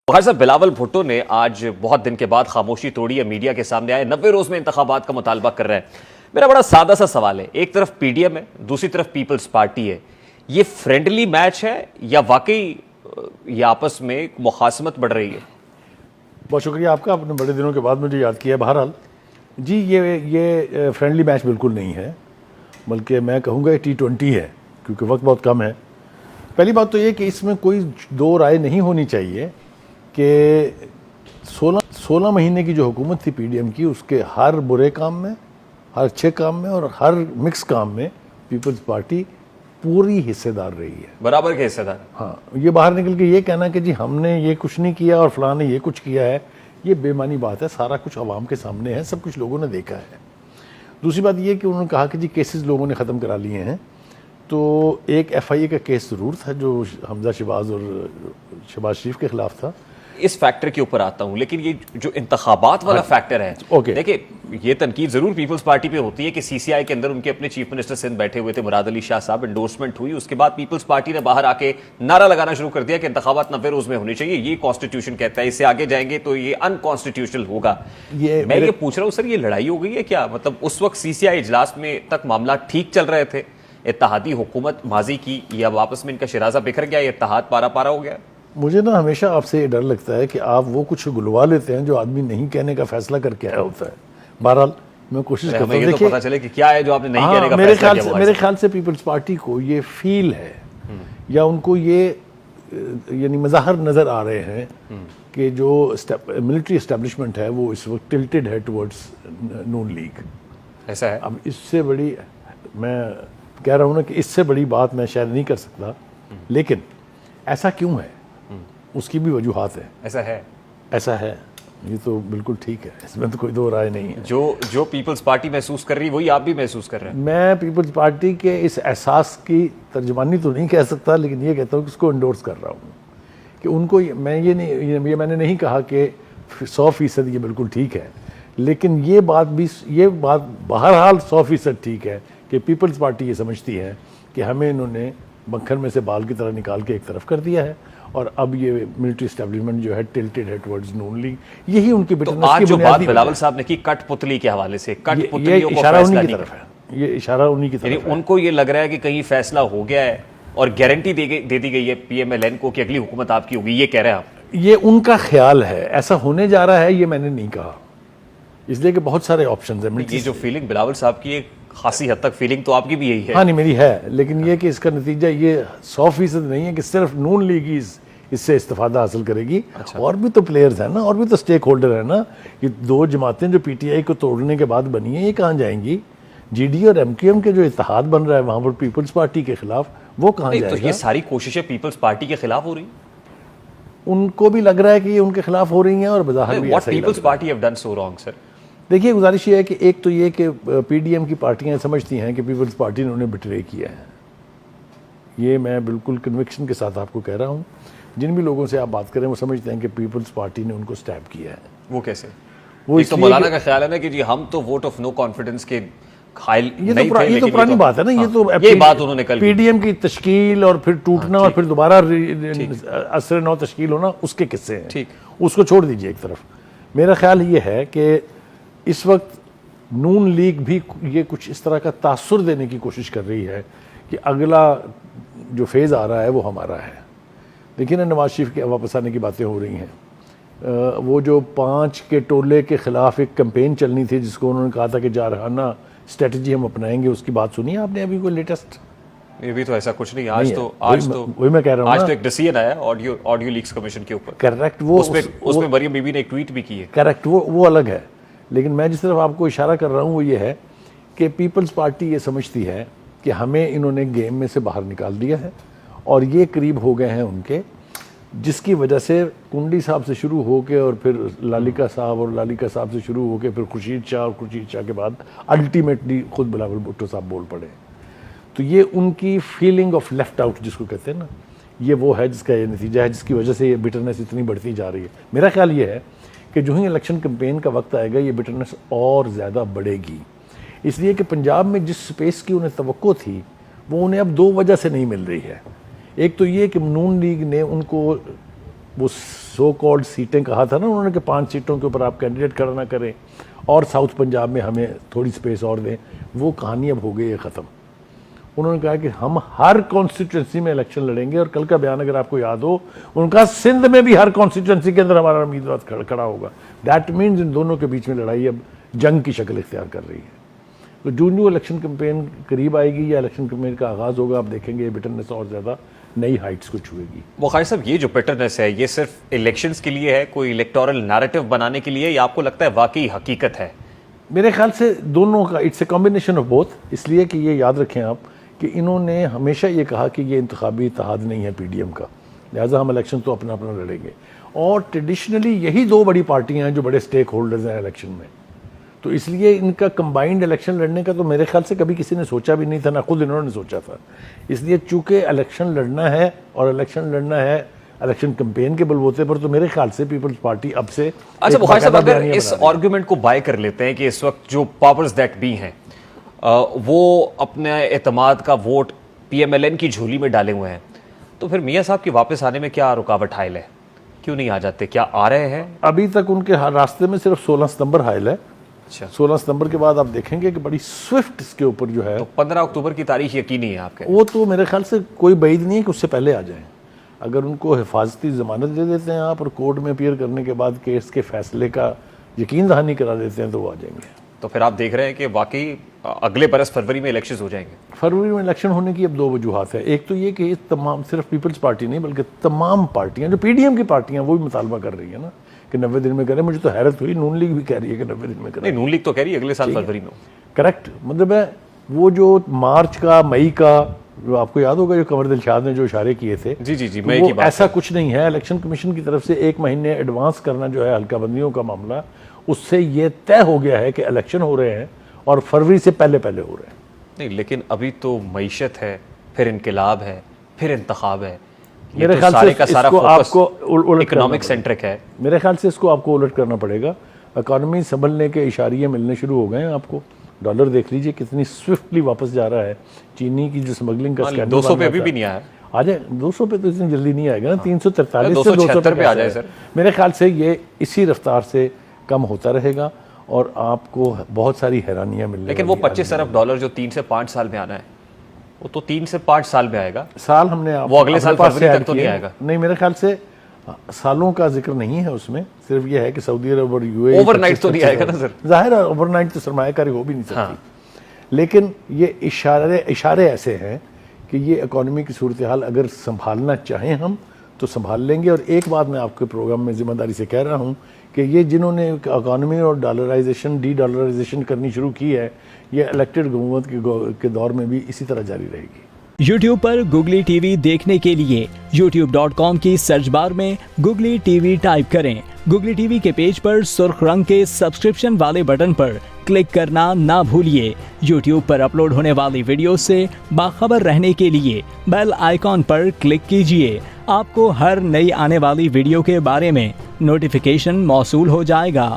خیر صاحب، بلاول بھٹو نے آج بہت دن کے بعد خاموشی توڑی ہے، میڈیا کے سامنے آئے، 90 روز میں انتخابات کا مطالبہ کر رہے ہیں۔ میرا بڑا سادہ سا سوال ہے، ایک طرف پی ڈی ایم ہے، دوسری طرف پیپلز پارٹی ہے، یہ فرینڈلی میچ ہے یا واقعی یہ آپس میں ایک مخاصمت بڑھ رہی ہے؟ بہت شکریہ آپ کا، آپ نے بڑے دنوں کے بعد مجھے یاد کیا۔ بہرحال جی یہ فرینڈلی میچ بالکل نہیں ہے، بلکہ میں کہوں گا یہ T20 ہے، کیونکہ وقت بہت کم ہے۔ پہلی بات تو یہ کہ اس میں کوئی دو رائے نہیں ہونی چاہیے کہ 16 مہینے کی جو حکومت تھی پی ڈی ایم کی، اس کے ہر برے کام میں، ہر اچھے کام میں اور ہر مکس کام میں پیپلز پارٹی پوری حصے دار رہی ہے، برابر کے حصے دار۔ ہاں، یہ باہر نکل کے یہ کہنا کہ جی ہم نے یہ کچھ نہیں کیا اور فلاں نے یہ کچھ کیا ہے، یہ بے معنی بات ہے۔ سارا کچھ عوام کے سامنے ہے، سب کچھ لوگوں نے دیکھا ہے۔ دوسری بات یہ کہ انہوں نے کہا کہ جی کیسز لوگوں نے ختم کرا لیے ہیں، تو ایک ایف آئی اے کا کیس ضرور تھا جو حمزہ شہباز اور شہباز شریف کے خلاف تھا۔ اس فیکٹر کے اوپر آتا ہوں، لیکن یہ جو انتخابات والا فیکٹر ہے، دیکھیں یہ تنقید ضرور پیپلز پارٹی پہ ہوتی ہے کہ سی سی آئی کے اندر ان کے اپنے چیف منسٹر سندھ بیٹھے ہوئے تھے مراد علی شاہ صاحب، انڈورسمنٹ ہوئی، اس کے بعد پیپلز پارٹی نے باہر آ کے نعرہ لگانا شروع کر دیا کہ انتخابات 90 روز میں ہونے چاہیے، یہ کانسٹیٹیوشن کہتا ہے، اس سے آگے جائیں گے تو یہ انکانسٹیٹیوشنل ہوگا۔ میں یہ پوچھ رہا ہوں سر، یہ لڑائی ہو گئی ہے کیا؟ مطلب اس وقت سی سی آئی اجلاس میں تک معاملات ٹھیک چل رہے تھے اتحادی حکومت ماضی کی، یا واپس میں ان کا شرازہ بکھر گیا، یہ اتحاد پارا پارا ہو گیا؟ مجھے نا ہمیشہ آپ سے یہ ڈر لگتا ہے کہ آپ وہ کچھ گلوا لیتے ہیں جو آدمی نہیں کہنے کا فیصلہ کر کے آیا ہوتا ہے۔ بہرحال میں کوشش کرتا ہوں، دیکھیں پتہ چلے کہ کیا ہے جو آپ نے نہیں کہنے کا فیصلہ کیا۔ میرے خیال سے پیپلز پارٹی کو یہ فیل ہے یا ان کو یہ یعنی مظاہر نظر آ رہے ہیں کہ جو ملٹری اسٹیبلشمنٹ ہے وہ اس وقت ٹلٹڈ ہے ٹورڈز نون لیگ۔ ایسا ہے؟ اب اس سے بڑی، میں کہہ رہا ہوں نا کہ اس سے بڑی بات میں شاید نہیں کر سکتا، لیکن ایسا کیوں ہے اس کی بھی وجوہات ہیں۔ ایسا ہے، یہ تو بالکل ٹھیک ہے، اس میں تو کوئی دو رائے نہیں ہے۔ جو پیپلز پارٹی محسوس کر رہی وہی آپ بھی محسوس کر رہے ہیں۔ میں پیپلز پارٹی کے اس احساس کی ترجمانی تو نہیں کہہ سکتا، لیکن یہ کہتا ہوں کہ اس کو انڈورس کر رہا ہوں کہ ان کو میں نے نہیں کہا کہ 100% یہ بالکل ٹھیک ہے، لیکن یہ بات بہرحال 100% ٹھیک ہے کہ پیپلز پارٹی یہ سمجھتی ہے کہ ہمیں انہوں نے مکھن میں سے بال کی طرح نکال کے ایک طرف کر دیا ہے، اور اب یہ ملٹری اسٹیبلشمنٹ جو ہے ٹلٹڈ ہے ٹورڈز نون لیگ۔ یہی ان کی بٹرنس کی آج جو بات بنیادی بلاول صاحب نے کی کٹ پتلی کے حوالے سے، کٹ یہ پتلیوں کو اشارہ فیصلہ انہی کی نہیں طرف ہے، یہ اشارہ انہی کی طرف یعنی ہے۔ ان کو یہ لگ رہا ہے کہ کہیں فیصلہ ہو گیا ہے اور گارنٹی دے دی گئی ہے پی ایم ایل این کو کہ اگلی حکومت آپ کی ہوگی، یہ کہہ رہے ہیں آپ؟ یہ ان کا خیال ہے، ایسا ہونے جا رہا ہے یہ میں نے نہیں کہا، اس لیے کہ بہت سارے آپشنز ہیں۔ یہ جو فیلنگ بلاول صاحب کی ایک خاصی حد تک فیلنگ تو آپ کی بھی یہی ہے۔ ہاں نہیں، میری ہے، لیکن یہ کہ اس کا نتیجہ یہ 100% نہیں ہے کہ صرف نون لیگ ہی اس سے استفادہ حاصل کرے گی، اور بھی تو پلیئرز ہیں نا، اور بھی تو سٹیک ہولڈر ہیں نا۔ یہ دو جماعتیں جو پی ٹی آئی کو توڑنے کے بعد بنی ہیں، یہ کہاں جائیں گی؟ جی ڈی اور ایم کیو ایم کے جو اتحاد بن رہا ہے وہاں پر پیپلز پارٹی کے خلاف، وہ کہاں جائے گا؟ تو یہ ساری کوششیں پیپلز پارٹی کے خلاف ہو رہی ہیں؟ ان کو بھی لگ رہا ہے کہ یہ ان کے خلاف ہو رہی ہیں، اور بظاہر بھی What ایسا ہی لگ people's رہا ہے۔ party have done so wrong, sir؟ دیکھیے گزارش یہ ہے کہ ایک تو یہ کہ پی ڈی ایم کی پارٹیاں سمجھتی ہیں کہ پیپلز پارٹی نے انہیں بٹرے کیا ہے، یہ میں بالکل کنوکشن کے ساتھ آپ کو کہہ رہا ہوں۔ جن بھی لوگوں سے آپ بات کریں وہ سمجھتے ہیں کہ پیپلز پارٹی نے ان کو سٹیپ کیا ہے۔ وہ کیسے؟ وہ ایک تو مولانا کا خیال ہے نا کہ جی ہم تو ووٹ آف نو کانفیڈنس کے قائل نہیں تھے، یہ تو پرانی بات ہے نا، یہ تو یہ بات انہوں نے کل پی ڈی ایم کی تشکیل اور پھر ٹوٹنا اور پھر دوبارہ عصر نو تشکیل ہونا، اس کے قصے ہیں، اس کو چھوڑ دیجئے ایک طرف۔ میرا خیال یہ ہے کہ اس وقت نون لیگ بھی یہ کچھ اس طرح کا تاثر دینے کی کوشش کر رہی ہے کہ اگلا جو فیز آ رہا ہے وہ ہمارا ہے۔ دیکھیں نا، نواز شریف کے واپس آنے کی باتیں ہو رہی ہیں، وہ جو 5 کے ٹولے کے خلاف ایک کمپین چلنی تھی جس کو انہوں نے کہا تھا کہ جارحانہ اسٹریٹجی ہم اپنائیں گے، اس کی بات سنی آپ نے ابھی کوئی لیٹسٹ؟ یہ بھی تو ایسا کچھ نہیں، وہی میں کہہ رہا ہوں، آج تو ایک ڈیسیژن آیا آڈیو لیکس کمیشن کے اوپر۔ کریکٹ، اس میں مریم بی بی نے ایک ٹویٹ بھی کی ہے۔ کریکٹ، وہ الگ ہے، لیکن میں جس طرف آپ کو اشارہ کر رہا ہوں وہ یہ ہے کہ پیپلز پارٹی یہ سمجھتی ہے کہ ہمیں انہوں نے گیم میں سے باہر نکال دیا ہے، اور یہ قریب ہو گئے ہیں ان کے، جس کی وجہ سے کنڈی صاحب سے شروع ہو کے اور پھر لالیکا صاحب، اور لالیکا صاحب سے شروع ہو کے پھر خورشید شاہ، اور خورشید شاہ کے بعد الٹیمیٹلی خود بلاول بھٹو صاحب بول پڑے۔ تو یہ ان کی فیلنگ آف لیفٹ آؤٹ جس کو کہتے ہیں نا، یہ وہ ہے جس کا یہ نتیجہ ہے، جس کی وجہ سے یہ بٹرنس اتنی بڑھتی جا رہی ہے۔ میرا خیال یہ ہے کہ جو ہی الیکشن کمپین کا وقت آئے گا یہ بٹرنس اور زیادہ بڑھے گی، اس لیے کہ پنجاب میں جس سپیس کی انہیں توقع تھی وہ انہیں اب 2 وجہ سے نہیں مل رہی ہے۔ ایک تو یہ کہ نون لیگ نے ان کو وہ سو کالڈ سیٹیں کہا تھا نا انہوں نے کہ 5 سیٹوں کے اوپر آپ کینڈیڈیٹ کھڑا نہ کریں اور ساؤتھ پنجاب میں ہمیں تھوڑی سپیس اور دیں، وہ کہانی اب ہو گئی ہے ختم. انہوں نے کہا کہ ہم ہر کانسٹیٹوئنسی میں الیکشن لڑیں گے، اور کل کا بیان اگر آپ کو یاد ہو ان کا سندھ میں بھی ہر کانسٹیٹوئنسی کے اندر ہمارا امیدوار کھڑا ہوگا. دیٹ مینز ان دونوں کے بیچ میں لڑائی اب جنگ کی شکل اختیار کر رہی ہے. تو جو الیکشن کمپین قریب آئے گی یا الیکشن کمپین کا آغاز ہوگا، آپ دیکھیں گے بٹرنس اور زیادہ نئی ہائٹس کو چھوئے گی. وقار صاحب، یہ جو بٹرنس ہے یہ صرف الیکشنز کے لیے ہے، کوئی الیکٹورل نیریٹو بنانے کے لیے، یا آپ کو لگتا ہے واقعی حقیقت ہے؟ میرے خیال سے دونوں کا it's a combination of both. اس لیے کہ یہ یاد رکھیں آپ کہ انہوں نے ہمیشہ یہ کہا کہ یہ انتخابی اتحاد نہیں ہے پی ڈی ایم کا، لہٰذا ہم الیکشن تو اپنا اپنا لڑیں گے. اور ٹریڈیشنلی یہی 2 بڑی پارٹیاں ہیں جو بڑے سٹیک ہولڈرز ہیں الیکشن میں. تو اس لیے ان کا کمبائنڈ الیکشن لڑنے کا تو میرے خیال سے کبھی کسی نے سوچا بھی نہیں تھا، نہ خود انہوں نے سوچا تھا. اس لیے چونکہ الیکشن لڑنا ہے اور الیکشن لڑنا ہے الیکشن کمپین کے بلبوتے پر، تو میرے خیال سے پیپلز پارٹی اب سے. اچھا بخاری صاحب، اگر اس آرگومنٹ کو بائی کر لیتے ہیں کہ اس وقت جو پاورز دیٹ بی ہیں وہ اپنے اعتماد کا vote P M L N کی جھولی میں ڈالے ہوئے ہیں، تو پھر میاں صاحب کے واپس آنے میں کیا رکاوٹ حائل ہے؟ کیوں نہیں آ جاتے؟ کیا آ رہے ہیں؟ ابھی تک ان کے راستے میں صرف 16 ستمبر حائل ہے. 16 ستمبر کے بعد آپ دیکھیں گے کہ بڑی سوئفٹ اس کے اوپر جو ہے. تو 15 اکتوبر کی تاریخ یقینی ہے آپ کے؟ وہ تو میرے خیال سے کوئی بعید نہیں ہے کہ اس سے پہلے آ جائیں. اگر ان کو حفاظتی ضمانت دے دیتے ہیں آپ اور کورٹ میں اپیئر کرنے کے بعد کیس کے فیصلے کا یقین دہانی کرا دیتے ہیں تو وہ آ جائیں گے. تو پھر آپ دیکھ رہے ہیں کہ واقعی اگلے برس فروری میں الیکشنز ہو جائیں گے؟ فروری میں الیکشن ہونے کی اب 2 وجوہات ہیں. ایک تو یہ کہ تمام صرف پیپلز پارٹی نہیں بلکہ تمام پارٹیاں جو پی ڈی ایم کی پارٹیاں وہ بھی مطالبہ کر رہی ہیں نا کہ 90 دن میں کریں. مجھے تو حیرت ہوئی نون لیگ بھی کہہ رہی ہے کہ 90 دن میں کریں. نہیں، نون لیگ تو کہہ رہی ہے اگلے سال فروری میں. کریکٹ. مطلب ہے وہ جو مارچ کا مئی کا جو آپ کو یاد ہوگا جو قمر دلشاد نے جو اشارے کیے تھے، جی وہ ایسا کچھ نہیں ہے. الیکشن کمیشن کی طرف سے 1 مہینے ایڈوانس کرنا جو ہے حلقہ بندیوں کا معاملہ، اس سے یہ طے ہو گیا ہے کہ الیکشن ہو رہے ہیں اور فروری سے پہلے ہو رہے ہیں. نہیں، لیکن ابھی تو معیشت ہے، پھر انقلاب ہے، پھر انتخاب ہے. میرے خیال سے اس کو آپ کو اکنامک سینٹرک ہے. میرے خیال سے اس کو آپ کو الٹ کرنا پڑے گا. اکانومی سنبھلنے کے اشاریے ملنے شروع ہو گئے ہیں آپ کو. ڈالر دیکھ لیجئے کتنی سوئفٹلی واپس جا رہا ہے. چینی کی جو سمگلنگ کا سکینڈل 200 پہ ابھی بھی نہیں آیا. آ جائے 200 پہ تو اتنی جلدی نہیں آئے گا نا. 343 سے 276 پہ آ جائے سر. میرے خیال سے یہ اسی رفتار سے کم ہوتا رہے گا اور آپ کو بہت ساری حیرانیاں ملنے. لیکن وہ 25 ارب ڈالر جو 3 سے 5 سال میں آنا ہے، وہ تو 3 سے 5 سال میں آئے گا. سال ہم نے وہ اگلے سال فروری تک تو نہیں آئے گا. نہیں، میرے خیال سے سالوں کا ذکر نہیں ہے اس میں. صرف یہ ہے کہ سعودی عرب اور یو اے اوور نائٹ تو نہیں آئے گا نا سر. ظاہر ہے اوور نائٹ تو سرمایہ کاری ہو بھی نہیں سکتی. لیکن یہ اشارے ایسے ہیں کہ یہ اکانومی کی صورتحال اگر سنبھالنا چاہیں ہم تو سنبھال لیں گے. اور ایک بات میں آپ کے پروگرام میں ذمہ داری سے کہہ رہا ہوں کہ یہ جنہوں نے اکانومی اور ڈالرائزیشن ڈی ڈالرائزیشن کرنی شروع کی ہے، یہ الیکٹڈ حکومت کے دور میں بھی اسی طرح جاری رہے گی. یوٹیوب پر گوگلی ٹی وی دیکھنے کے لیے youtube.com کی سرچ بار میں گوگلی ٹی وی ٹائپ کریں. گوگلی ٹی وی کے پیج پر سرخ رنگ کے سبسکرپشن والے بٹن پر کلک کرنا نہ بھولیے. یوٹیوب پر اپلوڈ ہونے والی ویڈیو سے باخبر رہنے کے لیے بیل آئیکن پر کلک کیجیے. آپ کو ہر نئی آنے والی ویڈیو کے بارے میں نوٹیفیکیشن موصول ہو جائے گا.